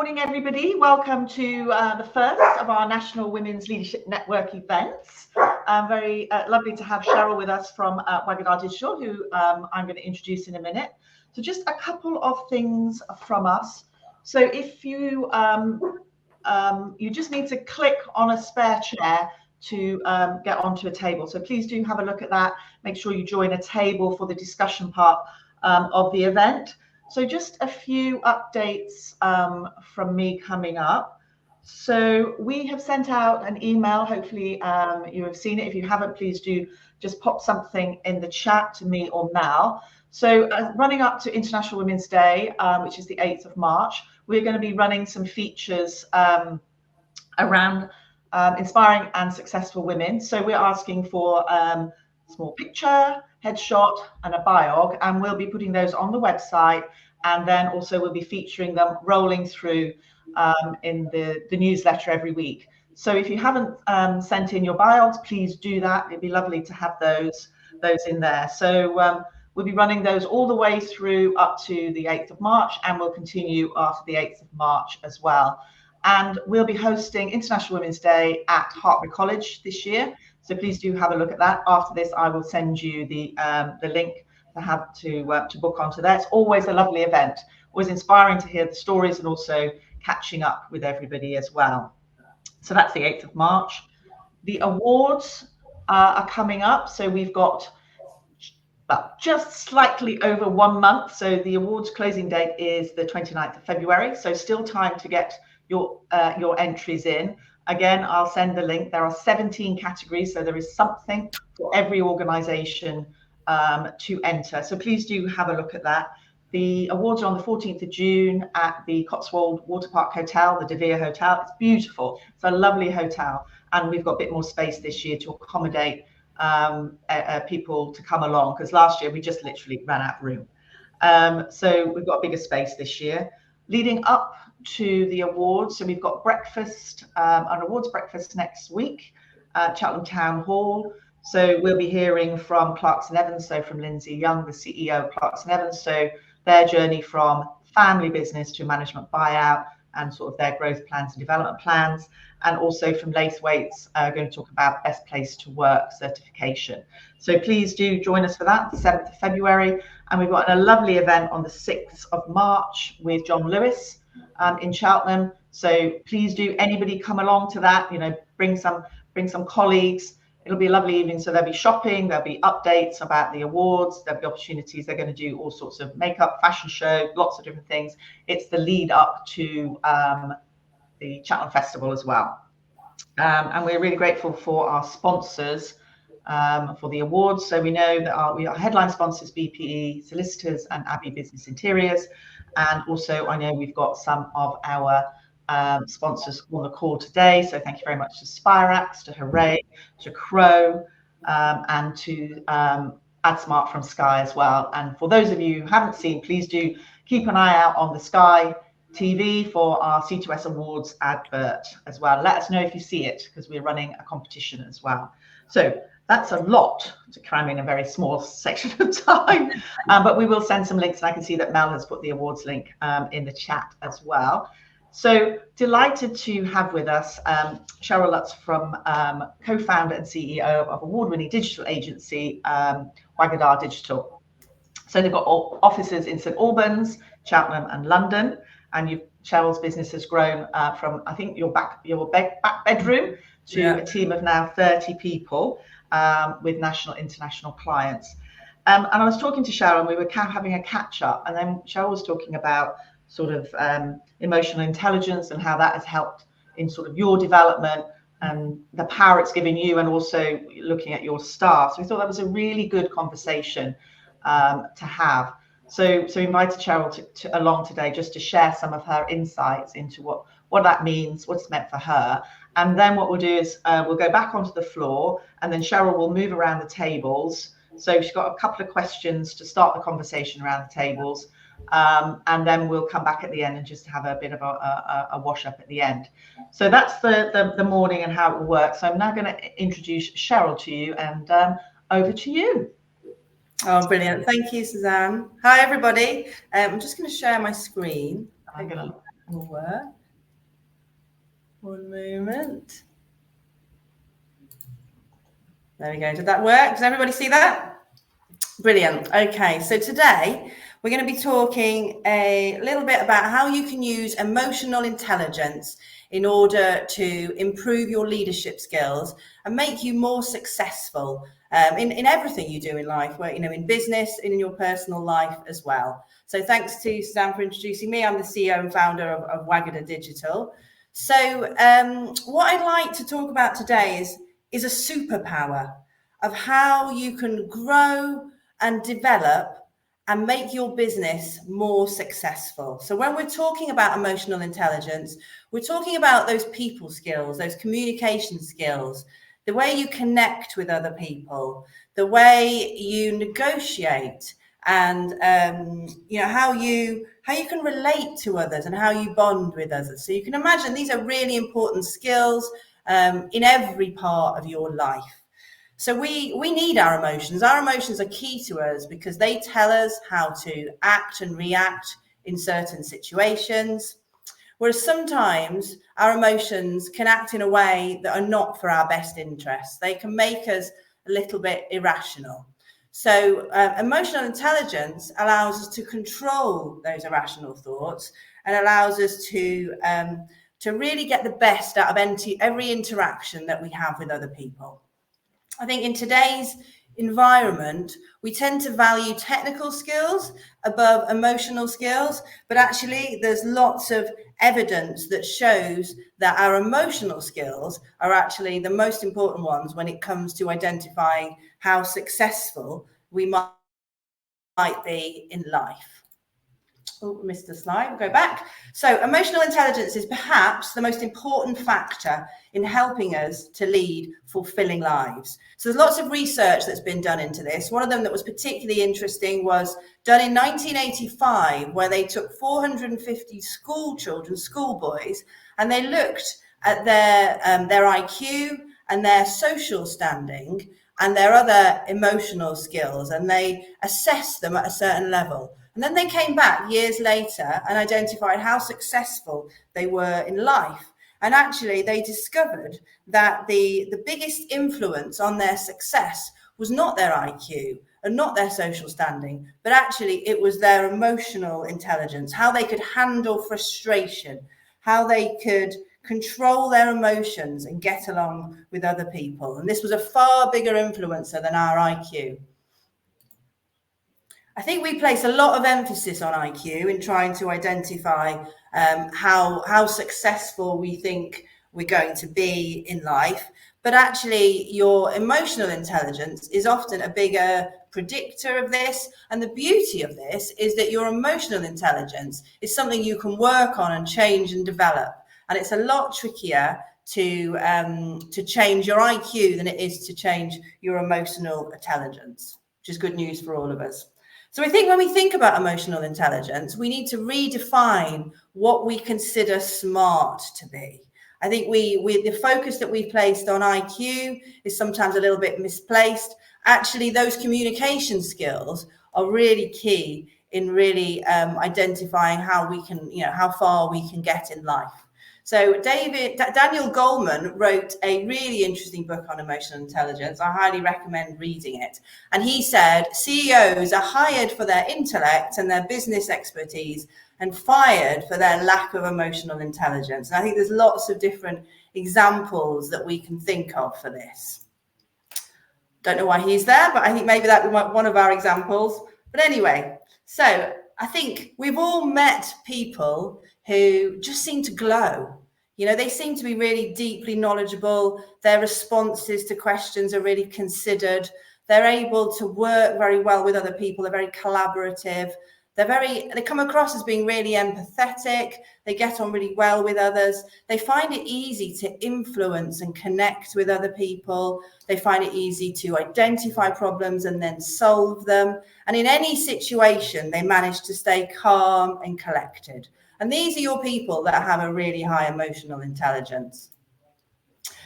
morning, everybody. Welcome to the first of our National Women's Leadership Network events. Very lovely to have Cheryl with us from Wagada Digital, who I'm going to introduce in a minute. So just a couple of things from us. So if you you just need to click on a spare chair to get onto a table. So please do have a look at that. Make sure you join a table for the discussion part of the event. So just a few updates from me coming up. So we have sent out an email. Hopefully you have seen it. If you haven't, please do just pop something in the chat to me or Mal. So running up to International Women's Day, which is the 8th of March, we're going to be running some features around inspiring and successful women. So we're asking for a small picture, headshot, and a biog, and we'll be putting those on the website, and then also we'll be featuring them rolling through in the newsletter every week. So if you haven't sent in your biogs, please do that. It'd be lovely to have those in there. So we'll be running those all the way through up to the 8th of March, and we'll continue after the 8th of March as well. And we'll be hosting International Women's Day at Hartbury College this year. So please do have a look at that. After this, I will send you the link to book onto that. It's always a lovely event. Always inspiring to hear the stories and also catching up with everybody as well. So that's the 8th of March. The awards are coming up. So we've got just slightly over 1 month. So the awards closing date is the 29th of February. So still time to get your entries in. Again, I'll send the link. There are 17 categories, so there is something for every organisation to enter. So please do have a look at that. The awards are on the 14th of June at the Cotswold Water Park Hotel, the De Vere Hotel. It's beautiful. It's a lovely hotel, and we've got a bit more space this year to accommodate people to come along, because last year we just literally ran out of room. So we've got a bigger space this year. Leading up to the awards, so we've got breakfast, an awards breakfast next week at Cheltenham Town Hall. So we'll be hearing from Clarkson Evans, so from Lindsay Young, the CEO of Clarkson Evans, so their journey from family business to management buyout and sort of their growth plans and development plans, and also from Laithwaite's going to talk about best place to work certification. So please do join us for that, the 7th of February. And we've got a lovely event on the 6th of March with John Lewis in Cheltenham. So please do, anybody come along to that, you know, bring some colleagues. It'll be a lovely evening. So there'll be shopping, there'll be updates about the awards, there'll be opportunities. They're going to do all sorts of makeup, fashion show, lots of different things. It's the lead up to the Cheltenham Festival as well. And we're really grateful for our sponsors for the awards. So we know that our headline sponsors, BPE Solicitors and Abbey Business Interiors. And also I know we've got some of our sponsors on the call today. So thank you very much to Spirax, to Hooray, to Crow, and to AdSmart from Sky as well. And for those of you who haven't seen, please do keep an eye out on the Sky TV for our C2S Awards advert as well. Let us know if you see it, because we're running a competition as well. So that's a lot to cram in a very small section of time, but we will send some links, and I can see that Mel has put the awards link in the chat as well. So delighted to have with us Cheryl Lutz, from co-founder and CEO of award-winning digital agency Wagada Digital. So they've got offices in St Albans, Cheltenham and London, and Cheryl's business has grown from, I think, your back bedroom to a team of now 30 people with national, international clients. And I was talking to Cheryl, and we were having a catch up, and then Cheryl was talking about sort of emotional intelligence and how that has helped in sort of your development and the power it's given you, and also looking at your staff. So we thought that was a really good conversation to have. So invited Cheryl along today just to share some of her insights into what that means, what it's meant for her. And then what we'll do is we'll go back onto the floor, and then Cheryl will move around the tables. So she's got a couple of questions to start the conversation around the tables. And then we'll come back at the end and just have a bit of a wash up at the end. So that's the morning and how it will work. So I'm now going to introduce Cheryl to you, and over to you. Oh, brilliant. Thank you, Suzanne. Hi, everybody. I'm just going to share my screen. I'm going to will work. One moment. There we go. Did that work? Does everybody see that? Brilliant. Okay, so today we're going to be talking a little bit about how you can use emotional intelligence in order to improve your leadership skills and make you more successful in everything you do in life, where, in business, in your personal life as well. So thanks to Suzanne for introducing me. I'm the CEO and founder of Wagada Digital. So what I'd like to talk about today is a superpower of how you can grow and develop and make your business more successful. So when we're talking about emotional intelligence, we're talking about those people skills, those communication skills, the way you connect with other people, the way you negotiate, and how you can relate to others and how you bond with others. So you can imagine these are really important skills in every part of your life. So we need our emotions. Our emotions are key to us because they tell us how to act and react in certain situations. Whereas sometimes our emotions can act in a way that are not for our best interests. They can make us a little bit irrational. So emotional intelligence allows us to control those irrational thoughts and allows us to really get the best out of every interaction that we have with other people. I think in today's environment, we tend to value technical skills above emotional skills, but actually there's lots of evidence that shows that our emotional skills are actually the most important ones when it comes to identifying how successful we might be in life. Oh, missed a slide. We'll go back. So emotional intelligence is perhaps the most important factor in helping us to lead fulfilling lives. So there's lots of research that's been done into this. One of them that was particularly interesting was done in 1985, where they took 450 schoolboys, and they looked at their IQ and their social standing and their other emotional skills, and they assessed them at a certain level. And then they came back years later and identified how successful they were in life. And actually, they discovered that the biggest influence on their success was not their IQ and not their social standing, but actually it was their emotional intelligence, how they could handle frustration, how they could control their emotions and get along with other people. And this was a far bigger influencer than our IQ. I think we place a lot of emphasis on IQ in trying to identify how successful we think we're going to be in life. But actually, your emotional intelligence is often a bigger predictor of this. And the beauty of this is that your emotional intelligence is something you can work on and change and develop. And it's a lot trickier to change your IQ than it is to change your emotional intelligence, which is good news for all of us. So I think when we think about emotional intelligence, we need to redefine what we consider smart to be. I think the focus that we've placed on IQ is sometimes a little bit misplaced. Actually, those communication skills are really key in really identifying how we can, how far we can get in life. So Daniel Goleman wrote a really interesting book on emotional intelligence. I highly recommend reading it. And he said CEOs are hired for their intellect and their business expertise and fired for their lack of emotional intelligence. And I think there's lots of different examples that we can think of for this. Don't know why he's there, but I think maybe that was one of our examples. But anyway, so I think we've all met people who just seem to glow. They seem to be really deeply knowledgeable. Their responses to questions are really considered. They're able to work very well with other people. They're very collaborative. They come across as being really empathetic. They get on really well with others. They find it easy to influence and connect with other people. They find it easy to identify problems and then solve them. And in any situation, they manage to stay calm and collected. And these are your people that have a really high emotional intelligence.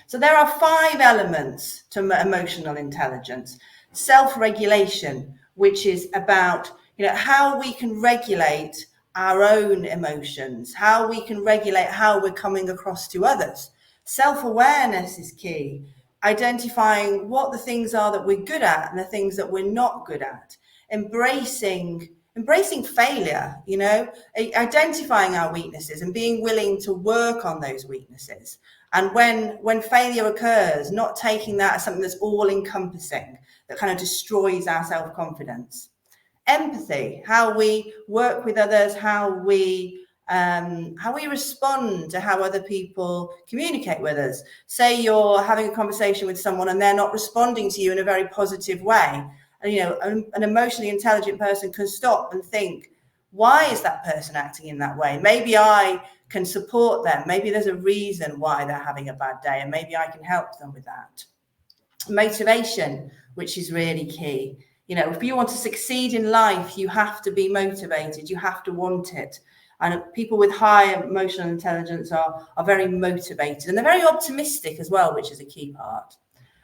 So there are 5 elements to emotional intelligence. Self-regulation, which is about how we can regulate our own emotions, how we can regulate how we're coming across to others. Self-awareness is key. Identifying what the things are that we're good at and the things that we're not good at. Embracing failure, identifying our weaknesses and being willing to work on those weaknesses. And when failure occurs, not taking that as something that's all encompassing, that kind of destroys our self-confidence. Empathy, how we work with others, how we respond to how other people communicate with us. Say you're having a conversation with someone and they're not responding to you in a very positive way. And, an emotionally intelligent person can stop and think, why is that person acting in that way? Maybe I can support them. Maybe there's a reason why they're having a bad day, and maybe I can help them with that. Motivation, which is really key. If you want to succeed in life, you have to be motivated. You have to want it. And people with high emotional intelligence are very motivated, and they're very optimistic as well, which is a key part.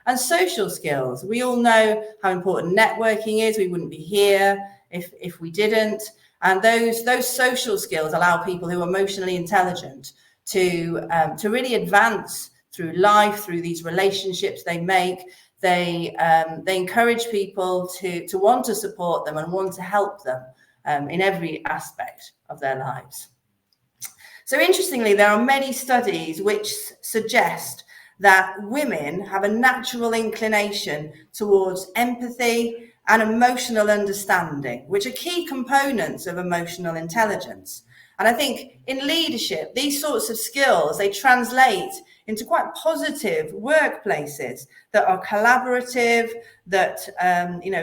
And social skills. We all know how important networking is. We wouldn't be here if we didn't. And those social skills allow people who are emotionally intelligent to really advance through life, through these relationships they make. They encourage people to want to support them and want to help them in every aspect of their lives. So interestingly, there are many studies which suggest that women have a natural inclination towards empathy and emotional understanding, which are key components of emotional intelligence. And I think in leadership, these sorts of skills, they translate into quite positive workplaces that are collaborative, that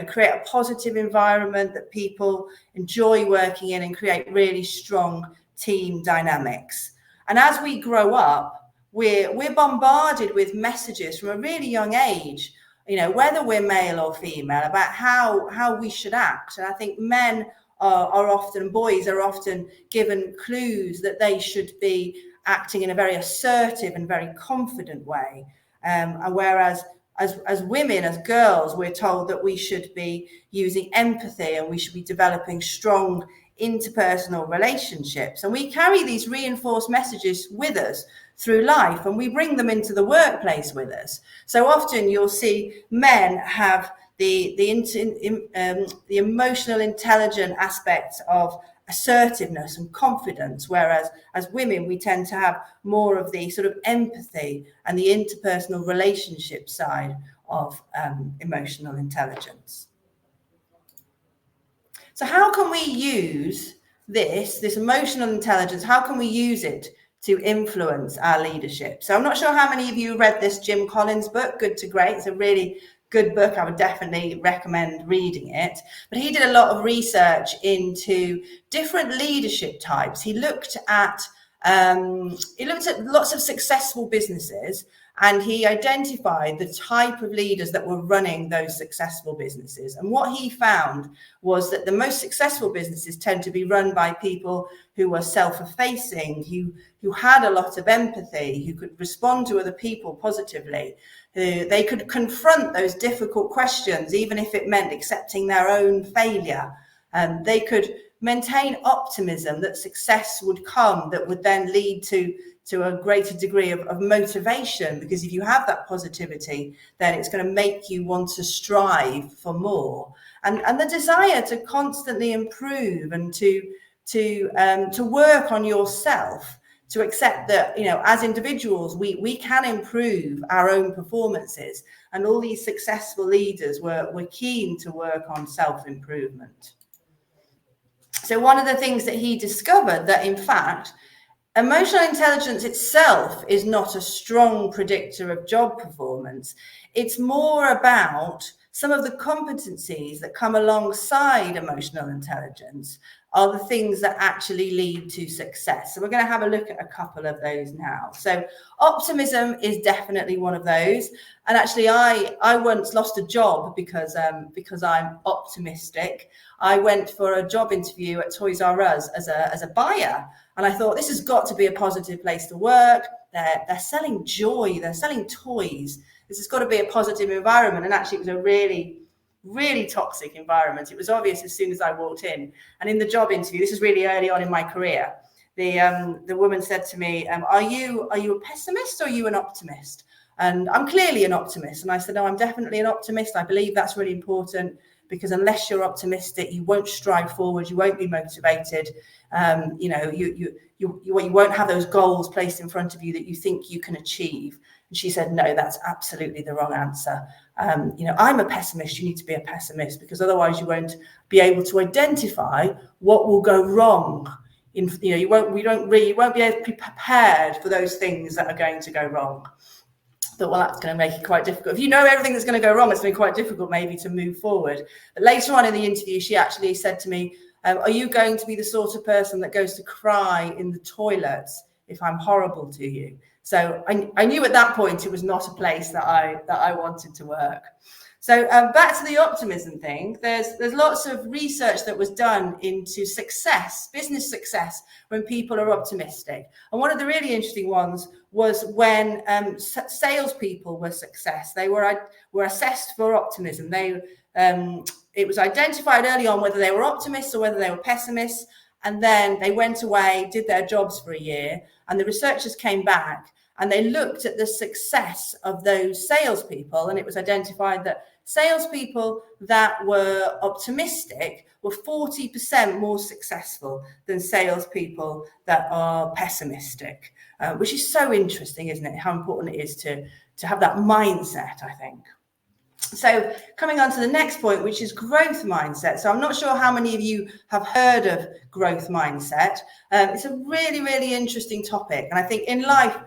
create a positive environment that people enjoy working in and create really strong team dynamics. And as we grow up, we're bombarded with messages from a really young age, whether we're male or female, about how we should act. And I think men are often, boys are often given clues that they should be acting in a very assertive and very confident way. And whereas as women, as girls, we're told that we should be using empathy and we should be developing strong interpersonal relationships. And we carry these reinforced messages with us through life, and we bring them into the workplace with us. So often you'll see men have the emotional intelligent aspects of assertiveness and confidence, whereas as women we tend to have more of the sort of empathy and the interpersonal relationship side of emotional intelligence. So how can we use this emotional intelligence? How can we use it to influence our leadership? So I'm not sure how many of you read this Jim Collins book, Good to Great. It's a really good book. I would definitely recommend reading it. But he did a lot of research into different leadership types. He looked at lots of successful businesses, and he identified the type of leaders that were running those successful businesses. And what he found was that the most successful businesses tend to be run by people who were self-effacing, who had a lot of empathy, who could respond to other people positively, who they could confront those difficult questions, even if it meant accepting their own failure. They could maintain optimism that success would come, that would then lead to a greater degree of motivation, because if you have that positivity, then it's going to make you want to strive for more. And the desire to constantly improve and to work on yourself, to accept that, as individuals, we can improve our own performances. And all these successful leaders were keen to work on self-improvement. So one of the things that he discovered, that in fact, emotional intelligence itself is not a strong predictor of job performance. It's more about some of the competencies that come alongside emotional intelligence are the things that actually lead to success. So we're going to have a look at a couple of those now. So optimism is definitely one of those. And actually, I once lost a job because I'm optimistic. I went for a job interview at Toys R Us as a buyer, and I thought, this has got to be a positive place to work. They're selling joy. They're selling toys. This has got to be a positive environment. And actually, it was a really really toxic environment. It was obvious as soon as I walked in. And in the job interview, this is really early on in my career, the woman said to me, are you a pessimist or are you an optimist? And I'm clearly an optimist. And I said, no, I'm definitely an optimist. I believe that's really important, because unless you're optimistic, you won't strive forward. You won't be motivated. You won't have those goals placed in front of you that you think you can achieve. And she said, no, that's absolutely the wrong answer. I'm a pessimist. You need to be a pessimist, because otherwise you won't be able to identify what will go wrong. You won't be able to be prepared for those things that are going to go wrong. Thought, well, that's going to make it quite difficult. If you know everything that's going to go wrong, it's going to be quite difficult maybe to move forward. But later on in the interview, she actually said to me, are you going to be the sort of person that goes to cry in the toilets if I'm horrible to you? So I knew at that point it was not a place that I wanted to work. So back to the optimism thing, there's lots of research that was done into success, business success, when people are optimistic. And one of the really interesting ones was when salespeople were success. They were assessed for optimism. It was identified early on whether they were optimists or whether they were pessimists. And then they went away, did their jobs for a year, and the researchers came back and they looked at the success of those salespeople, and it was identified that salespeople that were optimistic were 40% more successful than salespeople that are pessimistic, which is so interesting, isn't it? How important it is to have that mindset, I think. So coming on to the next point, which is growth mindset. So I'm not sure how many of you have heard of growth mindset. It's a really, really interesting topic. And I think in life,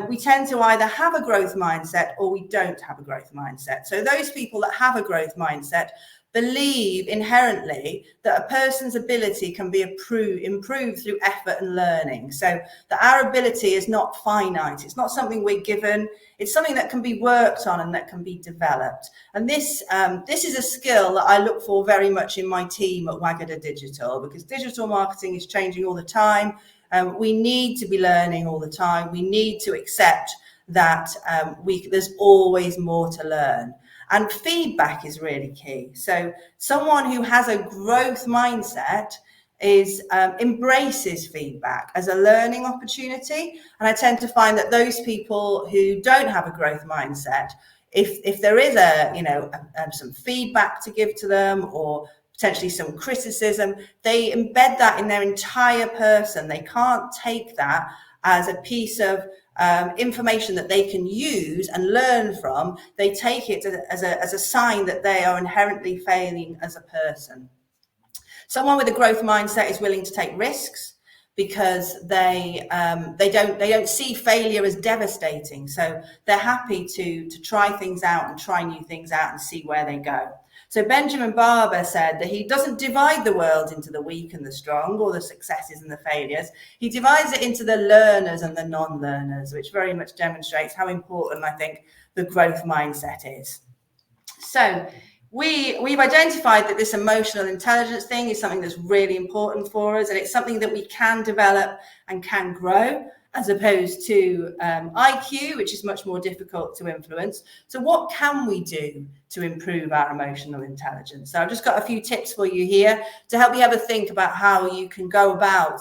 we tend to either have a growth mindset or we don't have a growth mindset. So those people that have a growth mindset believe inherently that a person's ability can be improved through effort and learning. So that our ability is not finite. It's not something we're given. It's something that can be worked on and that can be developed. And this is a skill that I look for very much in my team at Wagada Digital, because digital marketing is changing all the time. We need to be learning all the time. We need to accept that there's always more to learn. And feedback is really key. So someone who has a growth mindset embraces feedback as a learning opportunity. And I tend to find that those people who don't have a growth mindset, if there is some feedback to give to them, or potentially some criticism, they embed that in their entire person. They can't take that as a piece of information that they can use and learn from. They take it as a sign that they are inherently failing as a person. Someone with a growth mindset is willing to take risks because they don't see failure as devastating. So they're happy to try things out and try new things out and see where they go. So Benjamin Barber said that he doesn't divide the world into the weak and the strong, or the successes and the failures. He divides it into the learners and the non-learners, which very much demonstrates how important I think the growth mindset is. So we've identified that this emotional intelligence thing is something that's really important for us, and it's something that we can develop and can grow, as opposed to IQ, which is much more difficult to influence. So what can we do to improve our emotional intelligence? So I've just got a few tips for you here to help you have a think about how you can go about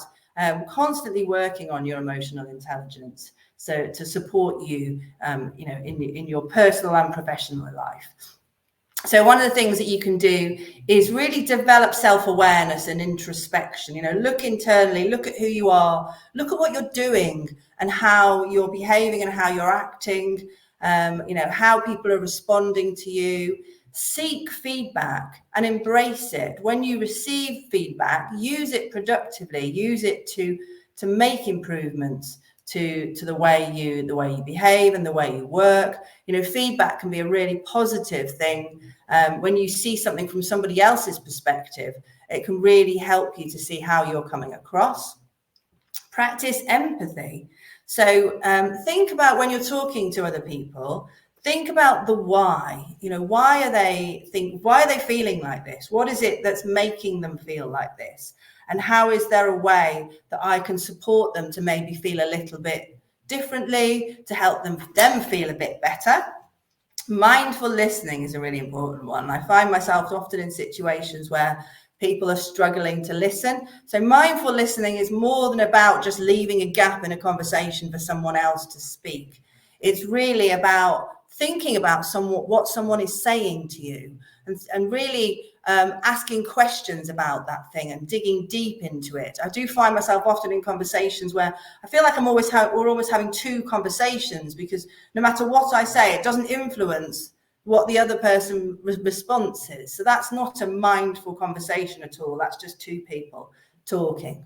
constantly working on your emotional intelligence, so to support you, in your personal and professional life. So one of the things that you can do is really develop self-awareness and introspection. Look internally, look at who you are, look at what you're doing and how you're behaving and how you're acting, how people are responding to you. Seek feedback and embrace it. When you receive feedback, use it productively, use it to make improvements to the way you behave and the way you work. Feedback can be a really positive thing. When you see something from somebody else's perspective, it can really help you to see how you're coming across. Practice empathy. So think about when you're talking to other people, think about the why. Why are they feeling like this? What is it that's making them feel like this? And how is there a way that I can support them to maybe feel a little bit differently, to help them feel a bit better? Mindful listening is a really important one. I find myself often in situations where people are struggling to listen. So mindful listening is more than about just leaving a gap in a conversation for someone else to speak. It's really about thinking about what someone is saying to you, and really asking questions about that thing and digging deep into it. I do find myself often in conversations where I feel like we're always having two conversations, because no matter what I say, it doesn't influence what the other person response is. So that's not a mindful conversation at all. That's just two people talking.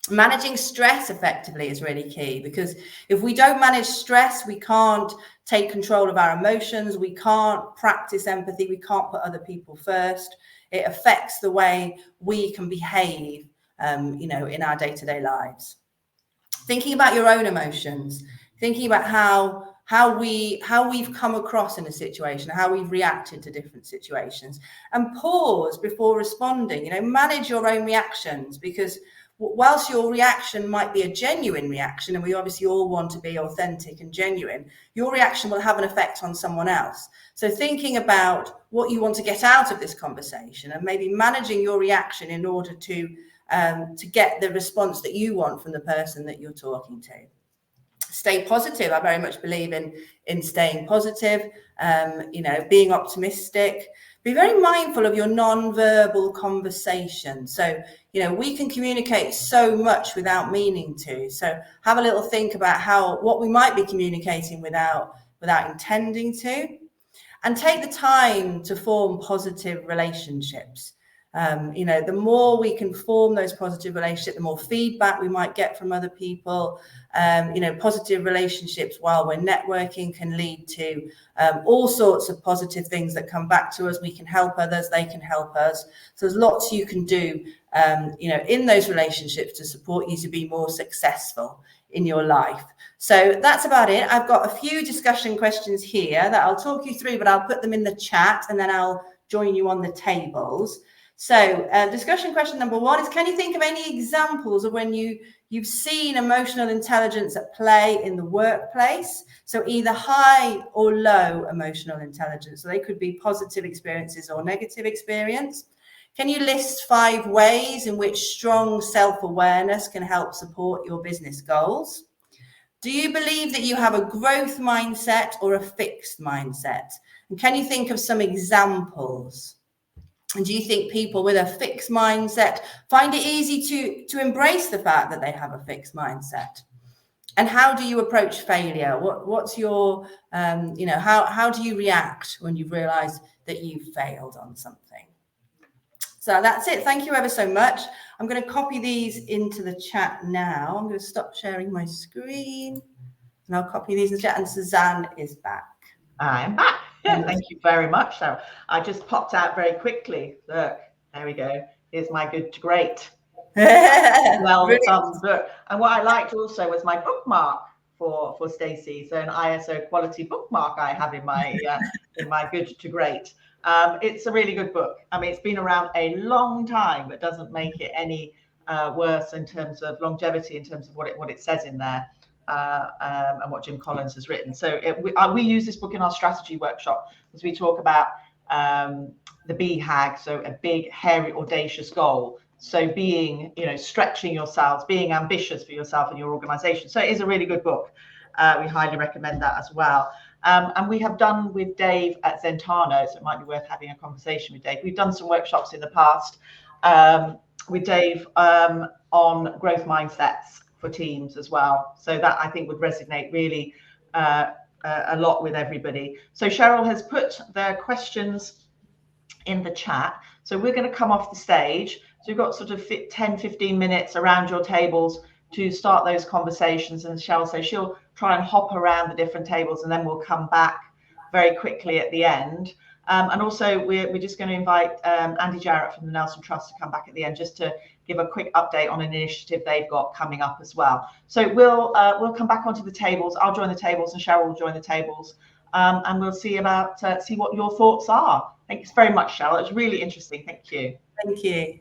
Managing stress effectively is really key, because if we don't manage stress, we can't take control of our emotions, we can't practice empathy, we can't put other people first. It affects the way we can behave, in our day-to-day lives. Thinking about your own emotions, thinking about how we've come across in a situation, how we've reacted to different situations, and pause before responding. Manage your own reactions, because whilst your reaction might be a genuine reaction, and we obviously all want to be authentic and genuine, your reaction will have an effect on someone else. So thinking about what you want to get out of this conversation, and maybe managing your reaction in order to get the response that you want from the person that you're talking to. Stay positive. I very much believe in staying positive, being optimistic. Be very mindful of your non-verbal conversation. So, we can communicate so much without meaning to. So have a little think about what we might be communicating without intending to. And take the time to form positive relationships. The more we can form those positive relationships, the more feedback we might get from other people. Positive relationships while we're networking can lead to all sorts of positive things that come back to us. We can help others, they can help us. So there's lots you can do, in those relationships to support you to be more successful in your life. So that's about it. I've got a few discussion questions here that I'll talk you through, but I'll put them in the chat and then I'll join you on the tables. So discussion question number 1 is, can you think of any examples of when you've seen emotional intelligence at play in the workplace? So either high or low emotional intelligence. So they could be positive experiences or negative experience. Can you list 5 ways in which strong self-awareness can help support your business goals? Do you believe that you have a growth mindset or a fixed mindset? And can you think of some examples? And do you think people with a fixed mindset find it easy to embrace the fact that they have a fixed mindset? And how do you approach failure? What's your, how do you react when you've realized that you've failed on something? So that's it. Thank you ever so much. I'm going to copy these into the chat now. I'm going to stop sharing my screen and I'll copy these in the chat. And Suzanne is back. I'm back. Thank you very much. So I just popped out very quickly. Look, there we go. Here's my good to great. Well done book. And what I liked also was my bookmark for Stacey. So an ISO quality bookmark I have in my good to great. It's a really good book. I mean, it's been around a long time, but doesn't make it any worse in terms of longevity, in terms of what it says in there. And what Jim Collins has written. So we use this book in our strategy workshop as we talk about the BHAG, so a big, hairy, audacious goal. So being, stretching yourselves, being ambitious for yourself and your organization. So it is a really good book. We highly recommend that as well. And we have done with Dave at Zentano, so it might be worth having a conversation with Dave. We've done some workshops in the past with Dave on growth mindsets for teams as well. So that I think would resonate really a lot with everybody. So Cheryl has put the questions in the chat. So we're going to come off the stage. So we've got sort of 10-15 minutes around your tables to start those conversations. And Cheryl says she'll try and hop around the different tables and then we'll come back very quickly at the end. And also we're just going to invite Andy Jarrett from the Nelson Trust to come back at the end just to give a quick update on an initiative they've got coming up as well. So we'll come back onto the tables. I'll join the tables and Cheryl will join the tables, and we'll see what your thoughts are. Thanks very much, Cheryl. It's really interesting. Thank you. Thank you.